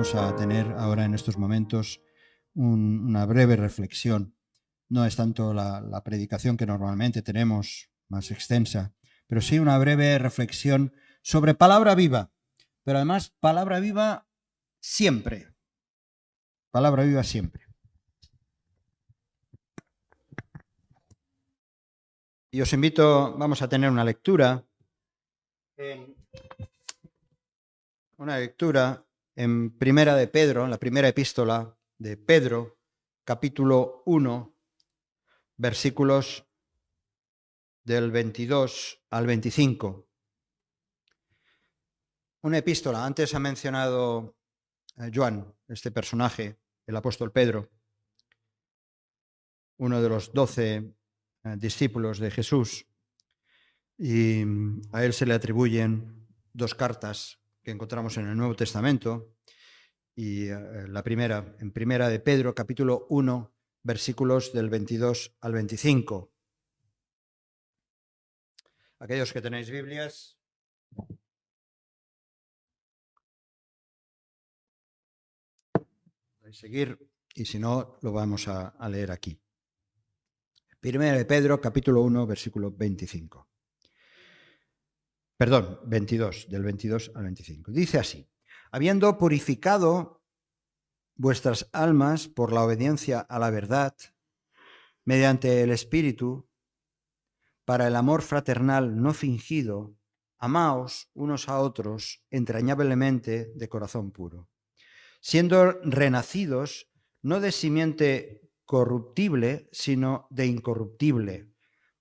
vamos a tener ahora en estos momentos una breve reflexión. No es tanto la predicación que normalmente tenemos, más extensa, pero sí una breve reflexión sobre palabra viva, pero además palabra viva siempre. Palabra viva siempre. Y os invito, vamos a tener una lectura en Primera de Pedro, en la primera epístola de Pedro, capítulo 1, versículos del 22 al 25. Una epístola, antes ha mencionado Joan, este personaje, el apóstol Pedro, uno de los 12 discípulos de Jesús, y a él se le atribuyen dos cartas que encontramos en el Nuevo Testamento, y la primera, en Primera de Pedro, capítulo 1, versículos del 22 al 25. Aquellos que tenéis Biblias, podéis seguir, y si no, lo vamos a leer aquí. Primera de Pedro, capítulo 1, versículo 25. Perdón, 22, del 22 al 25. Dice así: habiendo purificado vuestras almas por la obediencia a la verdad, mediante el Espíritu, para el amor fraternal no fingido, amaos unos a otros entrañablemente de corazón puro, siendo renacidos no de simiente corruptible, sino de incorruptible,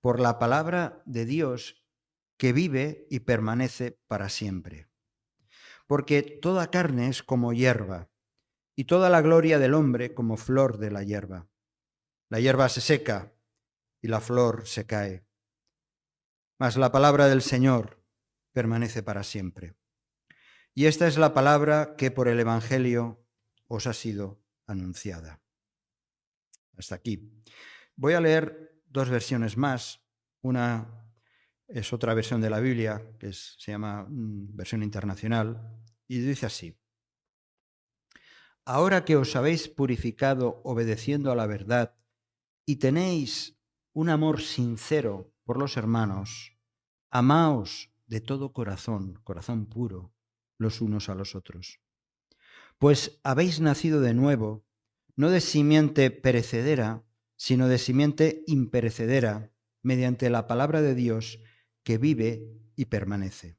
por la palabra de Dios que vive y permanece para siempre. Porque toda carne es como hierba, y toda la gloria del hombre como flor de la hierba. La hierba se seca y la flor se cae, mas la palabra del Señor permanece para siempre. Y esta es la palabra que por el Evangelio os ha sido anunciada. Hasta aquí. Voy a leer dos versiones más. Una es otra versión de la Biblia, que se llama versión internacional, y dice así: ahora que os habéis purificado obedeciendo a la verdad y tenéis un amor sincero por los hermanos, amaos de todo corazón, corazón puro, los unos a los otros. Pues habéis nacido de nuevo, no de simiente perecedera, sino de simiente imperecedera, mediante la palabra de Dios que vive y permanece.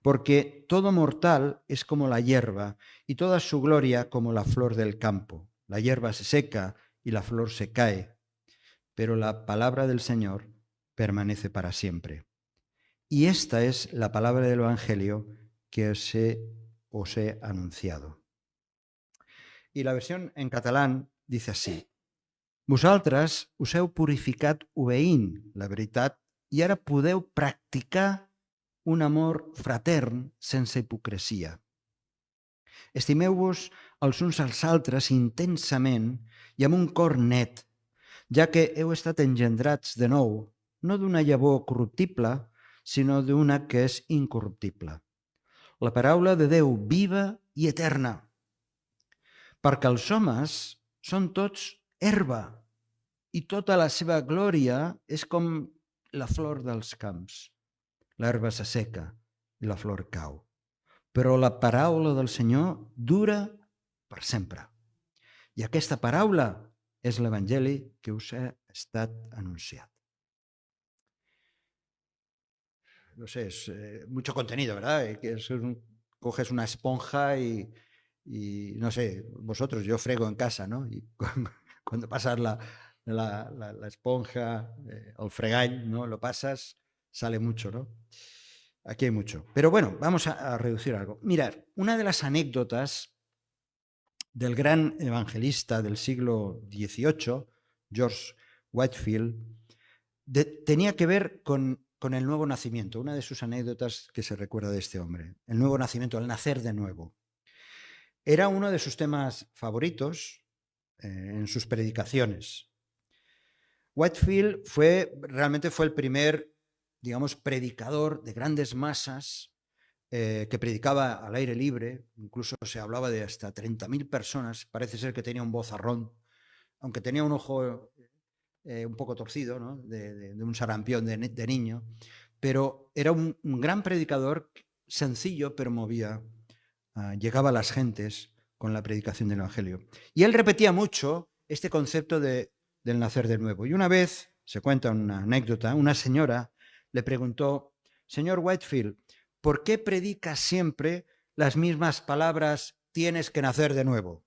Porque todo mortal es como la hierba, y toda su gloria como la flor del campo. La hierba se seca y la flor se cae, pero la palabra del Señor permanece para siempre. Y esta es la palabra del Evangelio que os he anunciado. Y la versión en catalán dice así: vosaltres us heu purificat obeint la veritat i ara podeu practicar un amor fratern sense hipocresia. Estimeu-vos els uns als altres intensament i amb un cor net, ja que heu estat engendrats de nou, no d'una llavor corruptible, sinó d'una que és incorruptible, la paraula de Déu viva i eterna, perquè els homes són tots herba i tota la seva glòria és com la flor dels camps. L'herba se seca i la flor cau, però la paraula del Senyor dura per sempre. I aquesta paraula és l'Evangeli que us ha estat anunciat. No sé, es mucho contenido, ¿verdad? Coges una esponja y no sé, vosotros, yo frego en casa, ¿no? Y cuando pasas la esponja, el fregall, ¿no? Lo pasas, sale mucho, ¿no? Aquí hay mucho. Pero bueno, vamos a reducir algo. Mirad, una de las anécdotas del gran evangelista del siglo XVIII, George Whitefield, tenía que ver con el nuevo nacimiento. Una de sus anécdotas que se recuerda de este hombre, el nuevo nacimiento, el nacer de nuevo. Era uno de sus temas favoritos en sus predicaciones. Whitefield realmente fue el primer, digamos, predicador de grandes masas que predicaba al aire libre, incluso se hablaba de hasta 30.000 personas, parece ser que tenía un vozarrón, aunque tenía un ojo un poco torcido, ¿no? de un sarampión de niño, pero era un gran predicador, sencillo, pero llegaba a las gentes con la predicación del Evangelio. Y él repetía mucho este concepto del nacer de nuevo. Y una vez, se cuenta una anécdota, una señora le preguntó: señor Whitefield, ¿por qué predica siempre las mismas palabras, tienes que nacer de nuevo?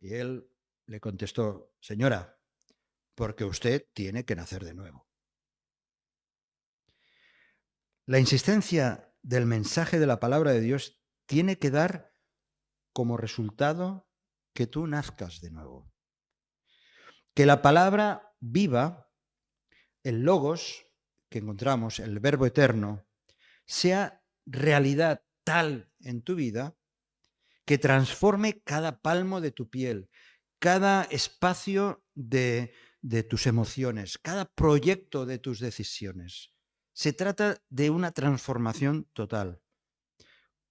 Y él le contestó: señora, porque usted tiene que nacer de nuevo. La insistencia del mensaje de la palabra de Dios tiene que dar como resultado que tú nazcas de nuevo. Que la palabra viva, el logos que encontramos, el verbo eterno, sea realidad tal en tu vida que transforme cada palmo de tu piel, cada espacio de tus emociones, cada proyecto de tus decisiones. Se trata de una transformación total.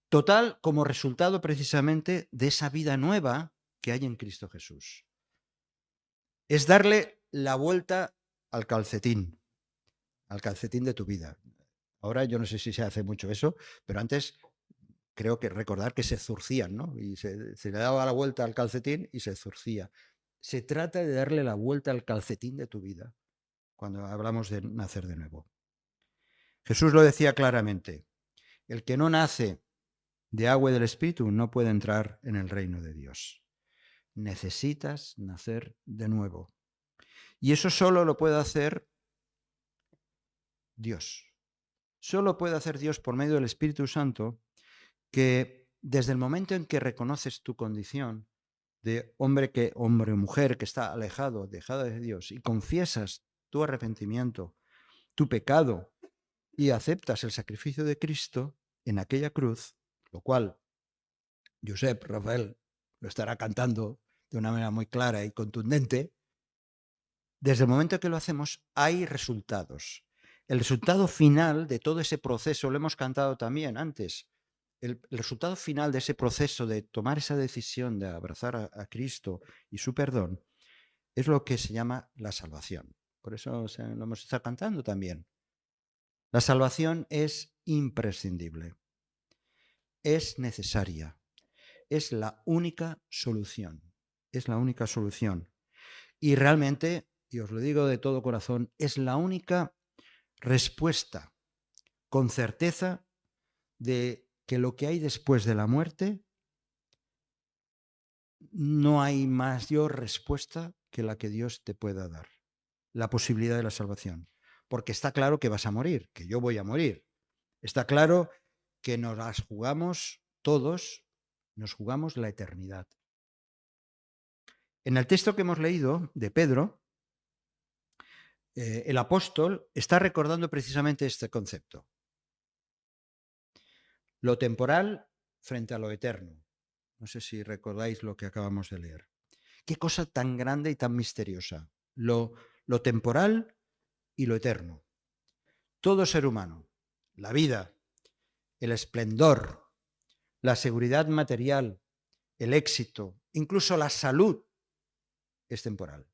Total como resultado precisamente de esa vida nueva que hay en Cristo Jesús. Es darle la vuelta al calcetín de tu vida. Ahora yo no sé si se hace mucho eso, pero antes creo que recordar que se zurcían, ¿no? Y se le daba la vuelta al calcetín y se zurcía. Se trata de darle la vuelta al calcetín de tu vida cuando hablamos de nacer de nuevo. Jesús lo decía claramente: el que no nace de agua y del Espíritu no puede entrar en el reino de Dios. Necesitas nacer de nuevo. Y eso solo lo puede hacer Dios. Solo puede hacer Dios por medio del Espíritu Santo, que desde el momento en que reconoces tu condición de hombre o mujer que está alejado, dejada de Dios, y confiesas tu arrepentimiento, tu pecado, y aceptas el sacrificio de Cristo en aquella cruz, lo cual Josep Rafael lo estará cantando de una manera muy clara y contundente, desde el momento que lo hacemos hay resultados. El resultado final de todo ese proceso, lo hemos cantado también antes, el resultado final de ese proceso de tomar esa decisión de abrazar a Cristo y su perdón es lo que se llama la salvación. Por eso lo hemos estado cantando también. La salvación es imprescindible, es necesaria, es la única solución, es la única solución. Y realmente, y os lo digo de todo corazón, es la única respuesta con certeza de que lo que hay después de la muerte, no hay mayor respuesta que la que Dios te pueda dar, la posibilidad de la salvación. Porque está claro que vas a morir, que yo voy a morir. Está claro que nos las jugamos todos, nos jugamos la eternidad. En el texto que hemos leído de Pedro, el apóstol está recordando precisamente este concepto. Lo temporal frente a lo eterno. No sé si recordáis lo que acabamos de leer. Qué cosa tan grande y tan misteriosa. Lo temporal y lo eterno. Todo ser humano, la vida, el esplendor, la seguridad material, el éxito, incluso la salud, es temporal.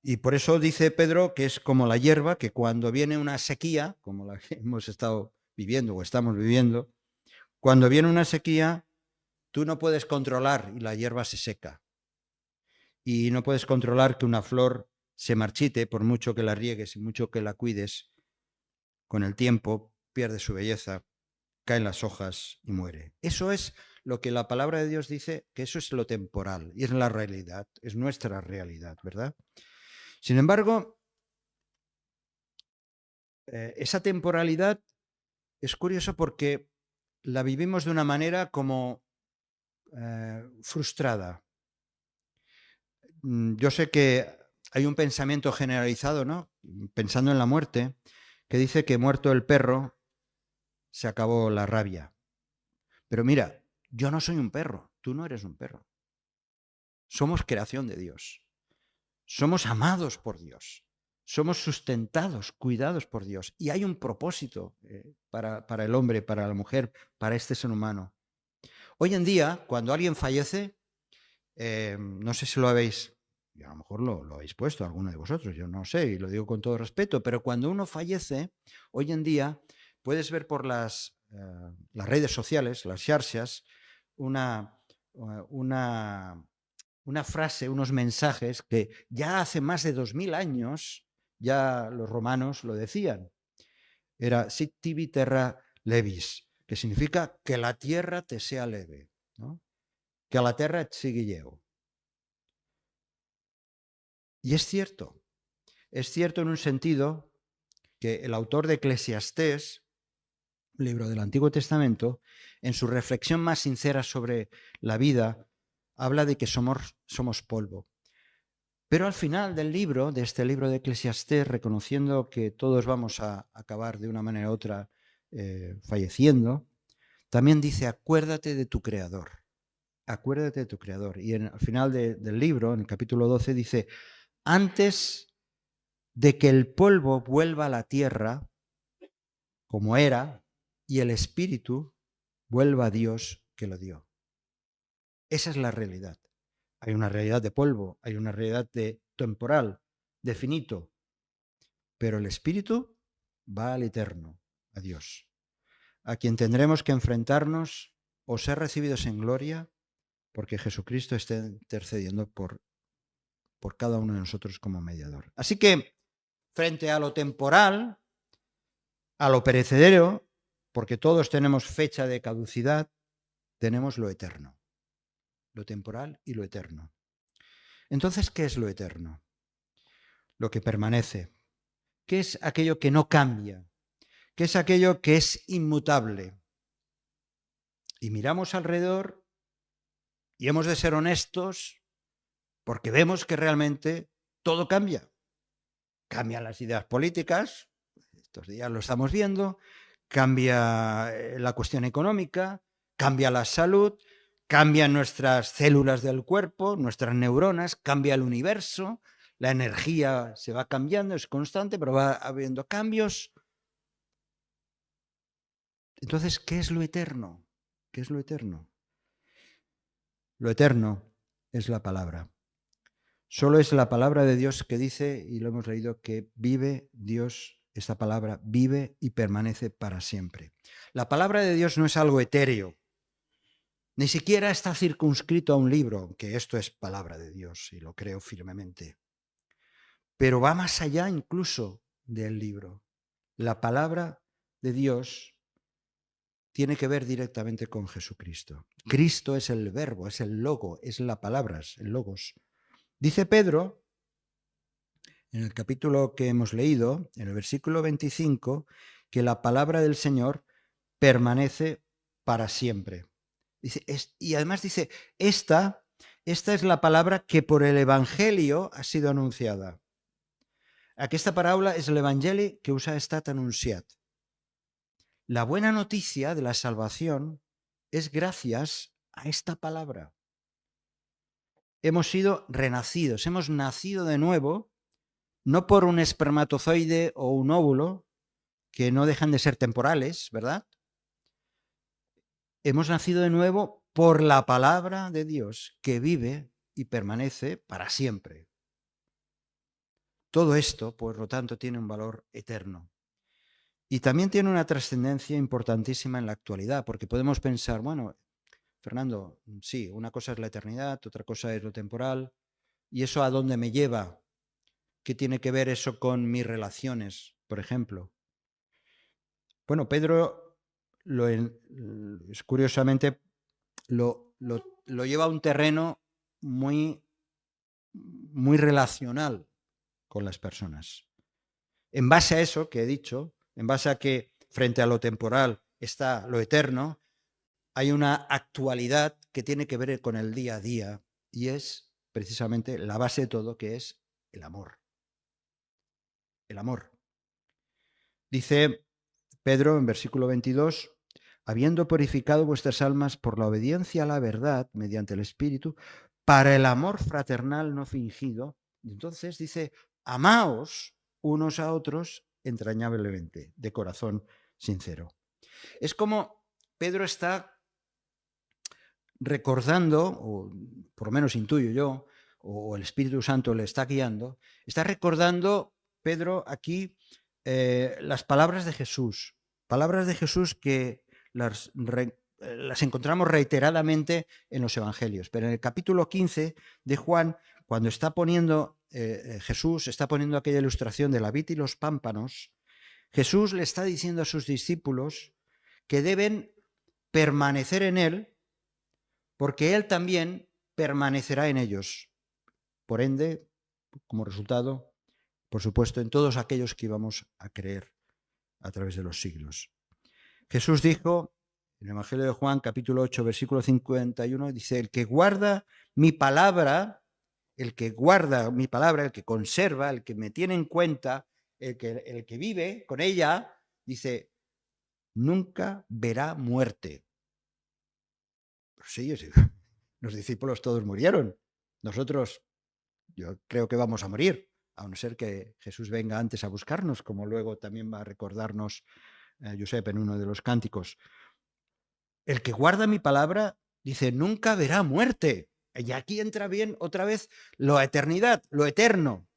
Y por eso dice Pedro que es como la hierba, que cuando viene una sequía, como la que hemos estado viviendo o estamos viviendo, cuando viene una sequía, tú no puedes controlar y la hierba se seca. Y no puedes controlar que una flor se marchite, por mucho que la riegues y mucho que la cuides. Con el tiempo pierde su belleza, caen las hojas y muere. Eso es lo que la palabra de Dios dice, que eso es lo temporal y es la realidad, es nuestra realidad, ¿verdad? Sin embargo, esa temporalidad es curioso porque la vivimos de una manera como frustrada. Yo sé que hay un pensamiento generalizado, ¿no? Pensando en la muerte, que dice que muerto el perro, se acabó la rabia. Pero mira, yo no soy un perro, tú no eres un perro. Somos creación de Dios. Somos amados por Dios. somos sustentados, cuidados por Dios. Y hay un propósito para el hombre, para la mujer, para este ser humano. Hoy en día, cuando alguien fallece, no sé si lo habéis, y a lo mejor lo habéis puesto alguno de vosotros, yo no sé, y lo digo con todo respeto, pero cuando uno fallece, hoy en día puedes ver por las redes sociales, las xarxas, una frase, unos mensajes que ya hace más de 2000 años, ya los romanos lo decían. Era sit tibi terra levis, que significa que la tierra te sea leve, ¿no? Que a la terra et sigui lleu. Y es cierto en un sentido que el autor de Eclesiastés, libro del Antiguo Testamento, en su reflexión más sincera sobre la vida, habla de que somos polvo. Pero al final del libro, de este libro de Eclesiastés, reconociendo que todos vamos a acabar de una manera u otra falleciendo, también dice, acuérdate de tu Creador. Acuérdate de tu Creador. Y al final del libro, en el capítulo 12, dice, antes de que el polvo vuelva a la tierra, como era, y el espíritu vuelva a Dios que lo dio. Esa es la realidad. Hay una realidad de polvo, hay una realidad de temporal, de finito, pero el espíritu va al eterno, a Dios, a quien tendremos que enfrentarnos o ser recibidos en gloria, porque Jesucristo está intercediendo por cada uno de nosotros como mediador. Así que, frente a lo temporal, a lo perecedero, porque todos tenemos fecha de caducidad, tenemos lo eterno, lo temporal y lo eterno. Entonces, ¿qué es lo eterno? Lo que permanece. ¿Qué es aquello que no cambia? ¿Qué es aquello que es inmutable? Y miramos alrededor y hemos de ser honestos porque vemos que realmente todo cambia. Cambian las ideas políticas, estos días lo estamos viendo, cambia la cuestión económica, cambia la salud, cambian nuestras células del cuerpo, nuestras neuronas, cambia el universo, la energía se va cambiando, es constante, pero va habiendo cambios. Entonces, ¿qué es lo eterno? ¿Qué es lo eterno? Lo eterno es la palabra. Solo es la palabra de Dios que dice, y lo hemos leído, que vive Dios, esta palabra vive y permanece para siempre. La palabra de Dios no es algo etéreo, ni siquiera está circunscrito a un libro, que esto es palabra de Dios y lo creo firmemente. Pero va más allá incluso del libro. La palabra de Dios tiene que ver directamente con Jesucristo. Cristo es el verbo, es el logo, es la palabra, es el logos. Dice Pedro, en el capítulo que hemos leído, en el versículo 25, que la palabra del Señor permanece para siempre. Dice, y además dice, esta es la palabra que por el Evangelio ha sido anunciada. Aquesta paraula és l'Evangeli que us ha estat anunciat. La buena noticia de la salvación es gracias a esta palabra. Hemos sido renacidos, hemos nacido de nuevo, no por un espermatozoide o un óvulo, que no dejan de ser temporales, ¿verdad? Hemos nacido de nuevo por la palabra de Dios, que vive y permanece para siempre. Todo esto, por lo tanto, tiene un valor eterno. Y también tiene una trascendencia importantísima en la actualidad, porque podemos pensar, bueno, Fernando, sí, una cosa es la eternidad, otra cosa es lo temporal, ¿y eso a dónde me lleva? ¿Qué tiene que ver eso con mis relaciones, por ejemplo? Bueno, Pedro, curiosamente, lo lleva a un terreno muy, muy relacional con las personas. En base a eso que he dicho, en base a que frente a lo temporal está lo eterno, hay una actualidad que tiene que ver con el día a día y es precisamente la base de todo, que es el amor. El amor. Dice Pedro en versículo 22, habiendo purificado vuestras almas por la obediencia a la verdad mediante el Espíritu, para el amor fraternal no fingido. Entonces dice, amaos unos a otros entrañablemente, de corazón sincero. Es como Pedro está recordando, o por lo menos intuyo yo, o el Espíritu Santo le está guiando, está recordando Pedro aquí las palabras de Jesús que las encontramos reiteradamente en los evangelios, pero en el capítulo 15 de Juan, cuando está poniendo Jesús, está poniendo aquella ilustración de la vid y los pámpanos, Jesús le está diciendo a sus discípulos que deben permanecer en él, porque él también permanecerá en ellos. Por ende, como resultado, por supuesto, en todos aquellos que íbamos a creer a través de los siglos. Jesús dijo, en el Evangelio de Juan, capítulo 8, versículo 51, dice, el que guarda mi palabra, el que conserva, el que me tiene en cuenta, el que vive con ella, dice, nunca verá muerte. Pues sí, los discípulos todos murieron. Nosotros, yo creo que vamos a morir, a no ser que Jesús venga antes a buscarnos, como luego también va a recordarnos Josep en uno de los cánticos. El que guarda mi palabra, dice, nunca verá muerte. Y aquí entra bien otra vez la eternidad, lo eterno.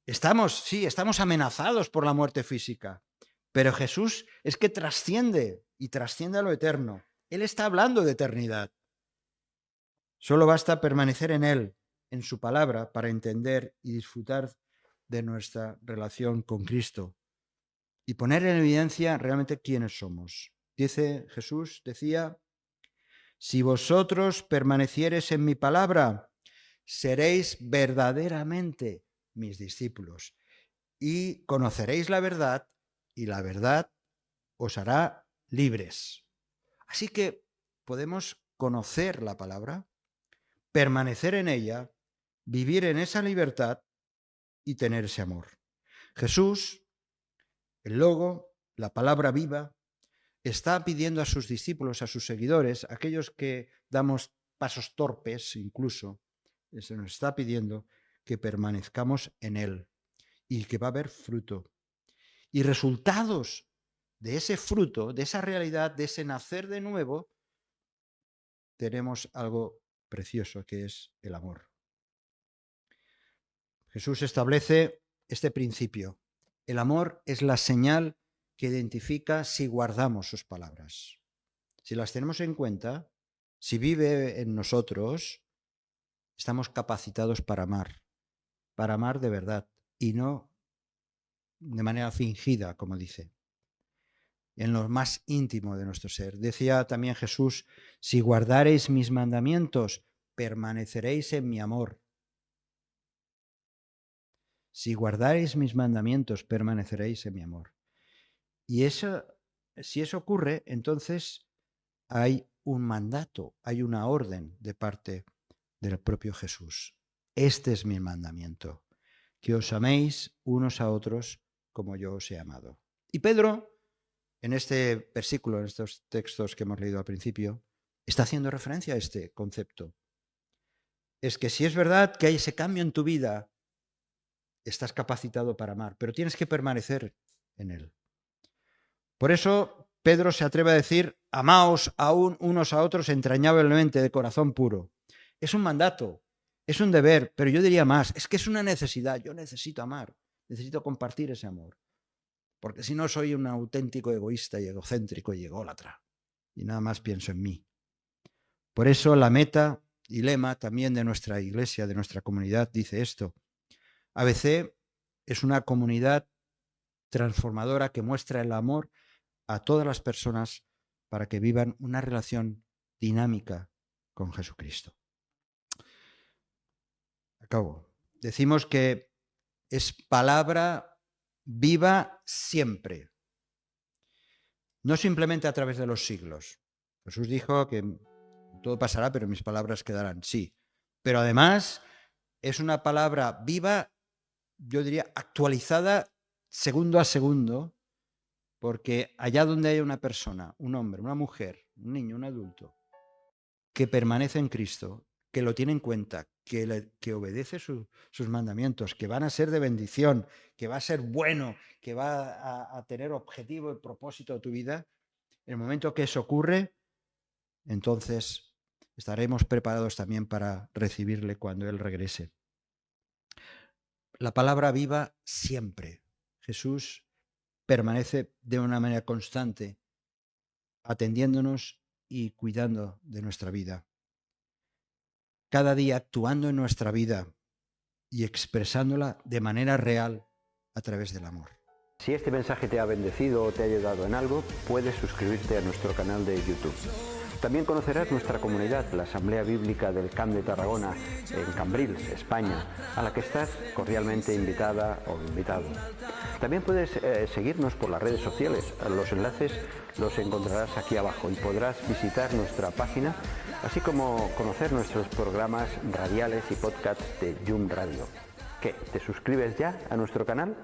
Estamos amenazados por la muerte física, pero Jesús es que trasciende y trasciende a lo eterno. Él está hablando de eternidad. Solo basta permanecer en Él, en su palabra, para entender y disfrutar de nuestra relación con Cristo y poner en evidencia realmente quiénes somos. Jesús decía, si vosotros permaneciereis en mi palabra, seréis verdaderamente mis discípulos y conoceréis la verdad y la verdad os hará libres. Así que podemos conocer la palabra, permanecer en ella, vivir en esa libertad y tener ese amor. Jesús, el Logo, la palabra viva, está pidiendo a sus discípulos, a sus seguidores, aquellos que damos pasos torpes incluso, se nos está pidiendo que permanezcamos en Él y que va a haber fruto. Y resultados de ese fruto, de esa realidad, de ese nacer de nuevo, tenemos algo precioso que es el amor. Jesús establece este principio. El amor es la señal que identifica si guardamos sus palabras. Si las tenemos en cuenta, si vive en nosotros, estamos capacitados para amar de verdad y no de manera fingida, como dice, en lo más íntimo de nuestro ser. Decía también Jesús, si guardareis mis mandamientos, permaneceréis en mi amor. Si guardareis mis mandamientos, permaneceréis en mi amor. Y si eso ocurre, entonces hay un mandato, hay una orden de parte del propio Jesús. Este es mi mandamiento, que os améis unos a otros como yo os he amado. Y Pedro, en este versículo, en estos textos que hemos leído al principio, está haciendo referencia a este concepto. Es que si es verdad que hay ese cambio en tu vida, estás capacitado para amar, pero tienes que permanecer en él. Por eso Pedro se atreve a decir, amaos aún unos a otros entrañablemente de corazón puro. Es un mandato, es un deber, pero yo diría más, es que es una necesidad. Yo necesito amar, necesito compartir ese amor, porque si no soy un auténtico egoísta y egocéntrico y ególatra, y nada más pienso en mí. Por eso la meta y lema también de nuestra iglesia, de nuestra comunidad, dice esto. ABC es una comunidad transformadora que muestra el amor a todas las personas para que vivan una relación dinámica con Jesucristo. Acabo. Decimos que es palabra viva siempre, no simplemente a través de los siglos. Jesús dijo que todo pasará, pero mis palabras quedarán, sí. Pero además es una palabra viva, yo diría actualizada segundo a segundo, porque allá donde haya una persona, un hombre, una mujer, un niño, un adulto, que permanece en Cristo, que lo tiene en cuenta, que obedece sus mandamientos, que van a ser de bendición, que va a ser bueno, que va a tener objetivo y propósito de tu vida, en el momento que eso ocurre, entonces estaremos preparados también para recibirle cuando Él regrese. La palabra viva siempre. Jesús permanece de una manera constante, atendiéndonos y cuidando de nuestra vida. Cada día actuando en nuestra vida y expresándola de manera real a través del amor. Si este mensaje te ha bendecido o te ha ayudado en algo, puedes suscribirte a nuestro canal de YouTube. También conocerás nuestra comunidad, la Asamblea Bíblica del Camp de Tarragona, en Cambrils, España, a la que estás cordialmente invitada o invitado. También puedes seguirnos por las redes sociales. Los enlaces los encontrarás aquí abajo y podrás visitar nuestra página, así como conocer nuestros programas radiales y podcasts de Yum Radio. ¿Qué? ¿Te suscribes ya a nuestro canal?